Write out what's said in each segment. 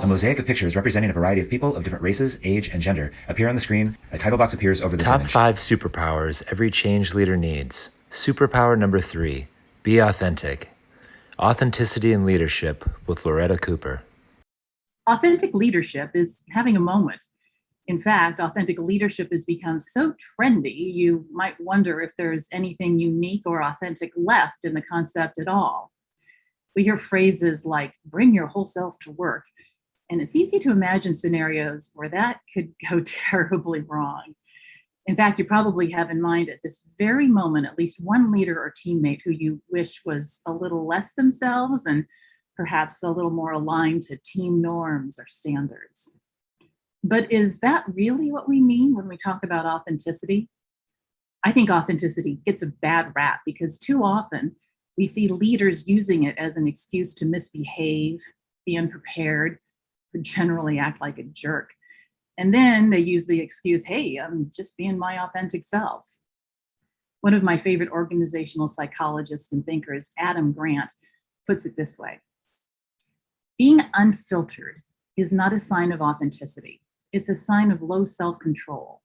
A mosaic of pictures representing a variety of people of different races, age, and gender appear on the screen. A title box appears over this Top image. 5 superpowers every change leader needs. Superpower number 3, be authentic. Authenticity in leadership with Loretta Cooper. Authentic leadership is having a moment. In fact, authentic leadership has become so trendy, you might wonder if there's anything unique or authentic left in the concept at all. We hear phrases like, bring your whole self to work, and it's easy to imagine scenarios where that could go terribly wrong. In fact, you probably have in mind at this very moment at least one leader or teammate who you wish was a little less themselves and perhaps a little more aligned to team norms or standards. But is that really what we mean when we talk about authenticity? I think authenticity gets a bad rap because too often we see leaders using it as an excuse to misbehave, be unprepared, or generally act like a jerk. And then they use the excuse, hey, I'm just being my authentic self. One of my favorite organizational psychologists and thinkers, Adam Grant, puts it this way. Being unfiltered is not a sign of authenticity. It's a sign of low self-control.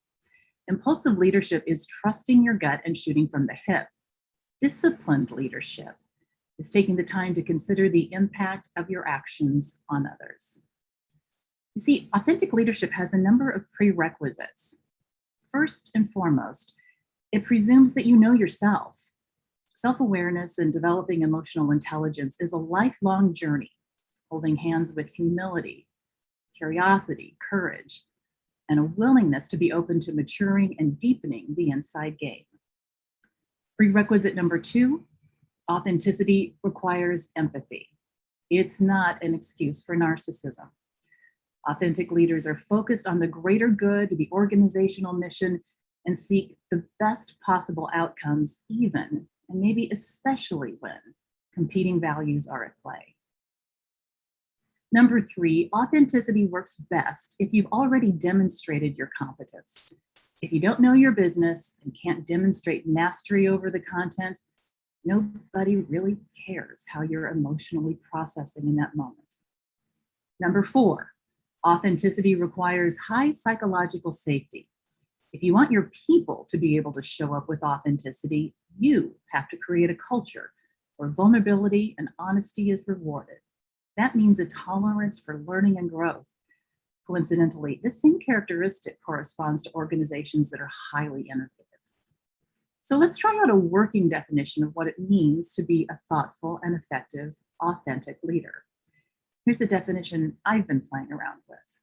Impulsive leadership is trusting your gut and shooting from the hip. Disciplined leadership is taking the time to consider the impact of your actions on others. You see, authentic leadership has a number of prerequisites. First and foremost, it presumes that you know yourself. Self-awareness and developing emotional intelligence is a lifelong journey, holding hands with humility, curiosity, courage, and a willingness to be open to maturing and deepening the inside game. Prerequisite number 2, authenticity requires empathy. It's not an excuse for narcissism. Authentic leaders are focused on the greater good, the organizational mission, and seek the best possible outcomes, even, and maybe especially when, competing values are at play. Number 3, authenticity works best if you've already demonstrated your competence. If you don't know your business and can't demonstrate mastery over the content, nobody really cares how you're emotionally processing in that moment. Number 4, authenticity requires high psychological safety. If you want your people to be able to show up with authenticity, you have to create a culture where vulnerability and honesty is rewarded. That means a tolerance for learning and growth. Coincidentally, this same characteristic corresponds to organizations that are highly innovative. So let's try out a working definition of what it means to be a thoughtful and effective, authentic leader. Here's a definition I've been playing around with.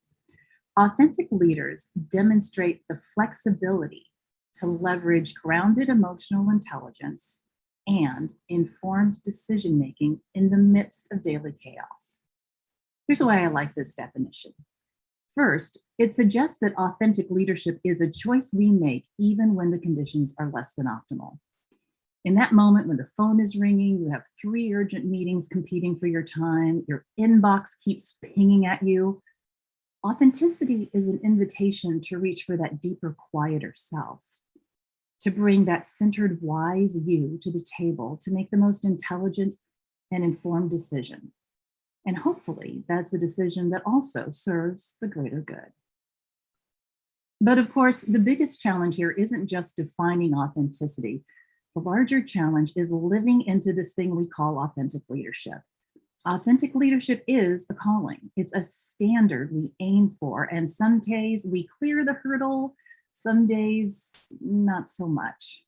Authentic leaders demonstrate the flexibility to leverage grounded emotional intelligence and informed decision-making in the midst of daily chaos. Here's why I like this definition. First, it suggests that authentic leadership is a choice we make even when the conditions are less than optimal. In that moment when the phone is ringing, you have 3 urgent meetings competing for your time, your inbox keeps pinging at you, authenticity is an invitation to reach for that deeper, quieter self, to bring that centered, wise you to the table to make the most intelligent and informed decision. And hopefully that's a decision that also serves the greater good. But of course, the biggest challenge here isn't just defining authenticity. The larger challenge is living into this thing we call authentic leadership. Authentic leadership is a calling. It's a standard we aim for, and some days we clear the hurdle, some days not so much.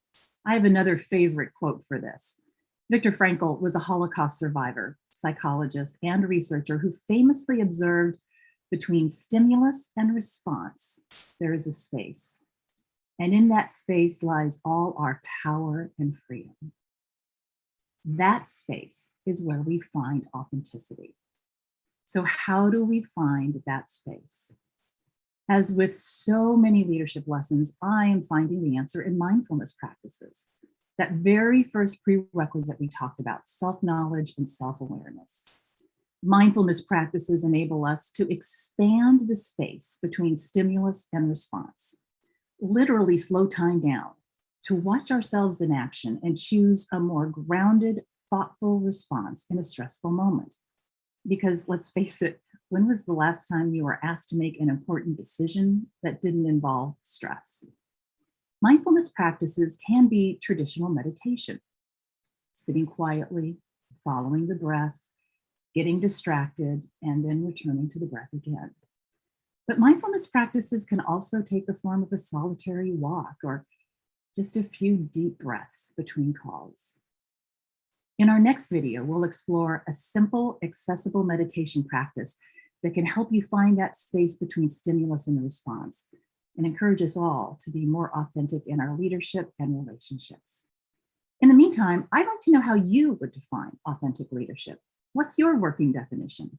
I have another favorite quote for this. Viktor Frankl was a Holocaust survivor, psychologist, and researcher who famously observed between stimulus and response, there is a space. And in that space lies all our power and freedom. That space is where we find authenticity. So how do we find that space? As with so many leadership lessons, I am finding the answer in mindfulness practices. That very first prerequisite we talked about, self-knowledge and self-awareness. Mindfulness practices enable us to expand the space between stimulus and response. Literally slow time down, to watch ourselves in action and choose a more grounded, thoughtful response in a stressful moment. Because let's face it, When was the last time you were asked to make an important decision that didn't involve stress? Mindfulness practices can be traditional meditation, sitting quietly, following the breath, getting distracted, and then returning to the breath again. But mindfulness practices can also take the form of a solitary walk or just a few deep breaths between calls. In our next video, we'll explore a simple, accessible meditation practice that can help you find that space between stimulus and response and encourage us all to be more authentic in our leadership and relationships. In the meantime, I'd like to know how you would define authentic leadership. What's your working definition?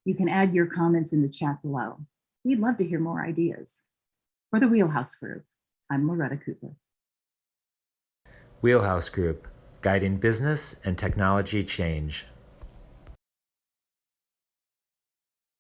You can add your comments in the chat below. We'd love to hear more ideas. For the Wheelhouse Group, I'm Loretta Cooper. Wheelhouse Group, guiding business and technology change.